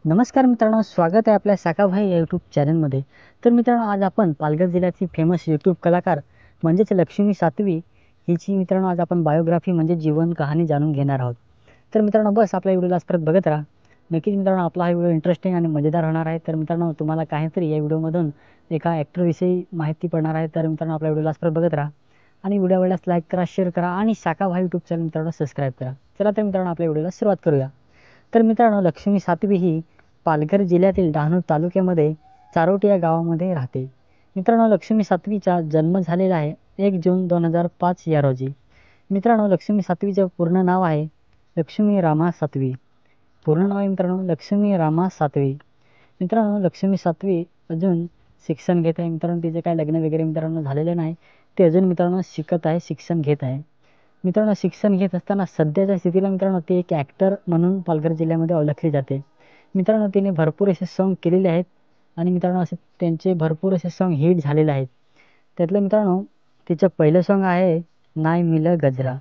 नमस्कार मित्रांनो, स्वागत आहे आपल्या साकाभाई या यूट्यूब चॅनलमध्ये। तर मित्रांनो, आज आपण पालघर जिल्ह्याची फेमस यूट्यूब कलाकार म्हणजेच लक्ष्मी सातवी हिची मित्रांनो आज आपण बायोग्राफी म्हणजे जीवन कहाणी जाणून घेणार आहोत। तर मित्रांनो, बस आपल्या व्हिडिओला परत बघत राहा। नक्कीच मित्रांनो, आपला हा व्हिडिओ इंटरेस्टिंग आणि मजेदार होणार आहे। तर मित्रांनो, तुम्हाला काहीतरी या व्हिडिओमधून एका ॲक्टरविषयी माहिती पडणार आहे। तर मित्रांनो, आपल्या व्हिडिओला परत बघत राहा आणि व्हिडिओ आवडल्यास लाईक करा, शेअर करा आणि साकाभाई यूट्यूब चॅनल मित्रांनो सबस्क्राईब करा। चला तर मित्रांनो, आपल्या व्हिडिओला सुरुवात करूया। तर मित्रांनो, लक्ष्मी सातवी ही पालघर जिल्ह्यातील डहाणू तालुक्यामध्ये चारोटी या गावामध्ये राहते। मित्रांनो, लक्ष्मी सातवीचा जन्म झालेला आहे 1 जून 2005 या रोजी। मित्रांनो, लक्ष्मी सातवीचे पूर्ण नाव आहे लक्ष्मी रामा सातवी। पूर्ण नाव आहे मित्रांनो लक्ष्मी रामा सातवी। मित्रांनो, लक्ष्मी सातवी अजून शिक्षण घेत आहे। मित्रांनो, तिचे काय लग्न वगैरे मित्रांनो झालेले नाही, ते अजून मित्रांनो शिकत आहे, शिक्षण घेत आहे। मित्रांनो, शिक्षण घेत असताना सध्याच्या स्थितीला मित्रांनो ती एक ॲक्टर म्हणून पालघर जिल्ह्यामध्ये ओळखली जाते। मित्रांनो, तिने भरपूर असे सॉन्ग केलेले आहेत आणि मित्रांनो असे त्यांचे भरपूर असे सॉन्ग हिट झालेले आहेत। त्यातलं मित्रांनो तिचं पहिलं सॉन्ग आहे नाही मिलं गजरा।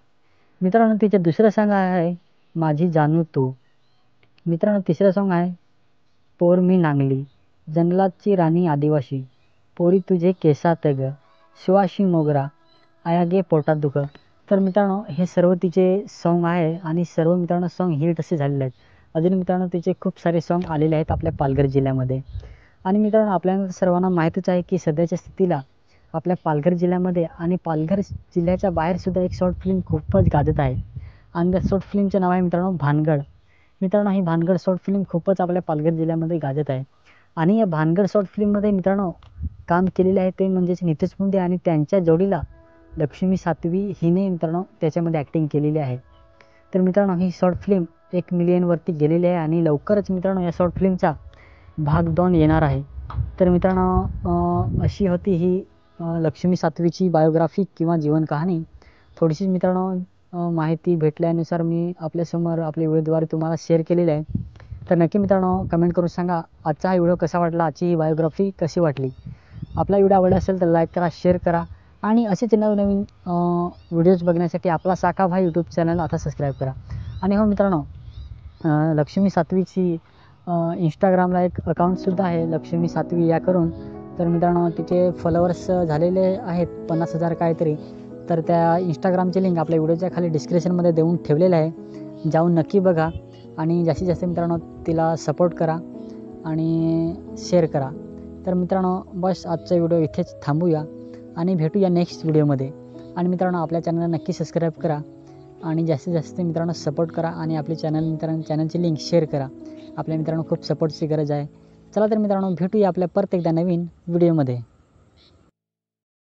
मित्रांनो, तिचं दुसरं सॉन्ग आहे माझी जानू तू। मित्रांनो, तिसरं सॉन्ग आहे पोर मी नांगली, जंगलाची राणी आदिवासी, पोरी तुझे केसात ग, सुवाशी मोगरा, आया गे पोटात दुख। तर मित्रांनो, हे सर्व तिचे सॉन्ग आहे आणि सर्व मित्रांनो सॉन्ग हिट असे झालेले आहेत। अजून मित्रांनो तिचे खूप सारे सॉन्ग आलेले आहेत आपल्या पालघर जिल्ह्यामध्ये। आणि मित्रांनो, आपल्याला सर्वांना माहीतच आहे की सध्याच्या स्थितीला आपल्या पालघर जिल्ह्यामध्ये आणि पालघर जिल्ह्याच्या बाहेरसुद्धा एक शॉर्ट फिल्म खूपच गाजत आहे आणि त्या शॉर्ट फिल्मचं नाव आहे मित्रांनो भानगड। मित्रांनो, ही भानगड शॉर्ट फिल्म खूपच आपल्या पालघर जिल्ह्यामध्ये गाजत आहे आणि या भानगड शॉर्ट फिल्ममध्ये मित्रांनो काम केलेले आहे ते म्हणजेच नितेश मुंडे आणि त्यांच्या जोडीला लक्ष्मी सातवी हिने मित्रांनो त्याच्यामध्ये ॲक्टिंग केलेली आहे। तर मित्रांनो, ही शॉर्ट फिल्म 1 मिलियनवरती गेलेली आहे आणि लवकरच मित्रांनो या शॉर्ट फिल्मचा भाग 2 येणार आहे। तर मित्रांनो, अशी होती ही लक्ष्मी सातवीची बायोग्राफी किंवा जीवन कहाणी। थोडीशी मित्रांनो माहिती भेटल्यानुसार मी आपल्यासमोर आपल्या व्हिडिओद्वारे तुम्हाला शेअर केलेली आहे। तर नक्की मित्रांनो कमेंट करून सांगा आजचा हा व्हिडिओ कसा वाटला, आजची ही बायोग्राफी कशी वाटली। आपला व्हिडिओ आवडला असेल तर लाईक करा, शेअर करा आणि असेच नवनवीन व्हिडिओज बघण्यासाठी आपला साकाभाई यूट्यूब चॅनल आता सबस्क्राईब करा। आणि हो मित्रांनो, लक्ष्मी सातवीची इंस्टाग्रामला एक अकाउंटसुद्धा आहे लक्ष्मी सातवी या करून। तर मित्रांनो, तिचे फॉलोअर्स झालेले आहेत 50,000 काहीतरी। तर त्या इंस्टाग्रामची लिंक आपल्या व्हिडिओच्या खाली डिस्क्रिप्शनमध्ये देऊन ठेवलेलं आहे, जाऊन नक्की बघा आणि जास्तीत जास्त मित्रांनो तिला सपोर्ट करा आणि शेअर करा। तर मित्रांनो, बस आजचा व्हिडिओ इथेच थांबूया आणि भेटूया नेक्स्ट व्हिडिओमध्ये। आणि मित्रांनो, आपल्या चॅनलला नक्की सबस्क्राईब करा आणि जास्तीत जास्त मित्रांनो सपोर्ट करा आणि आपली चॅनलची लिंक शेअर करा। आपल्या मित्रांनो खूप सपोर्टची गरज आहे। चला तर मित्रांनो, भेटूया आपल्या परत एकदा नवीन व्हिडिओमध्ये।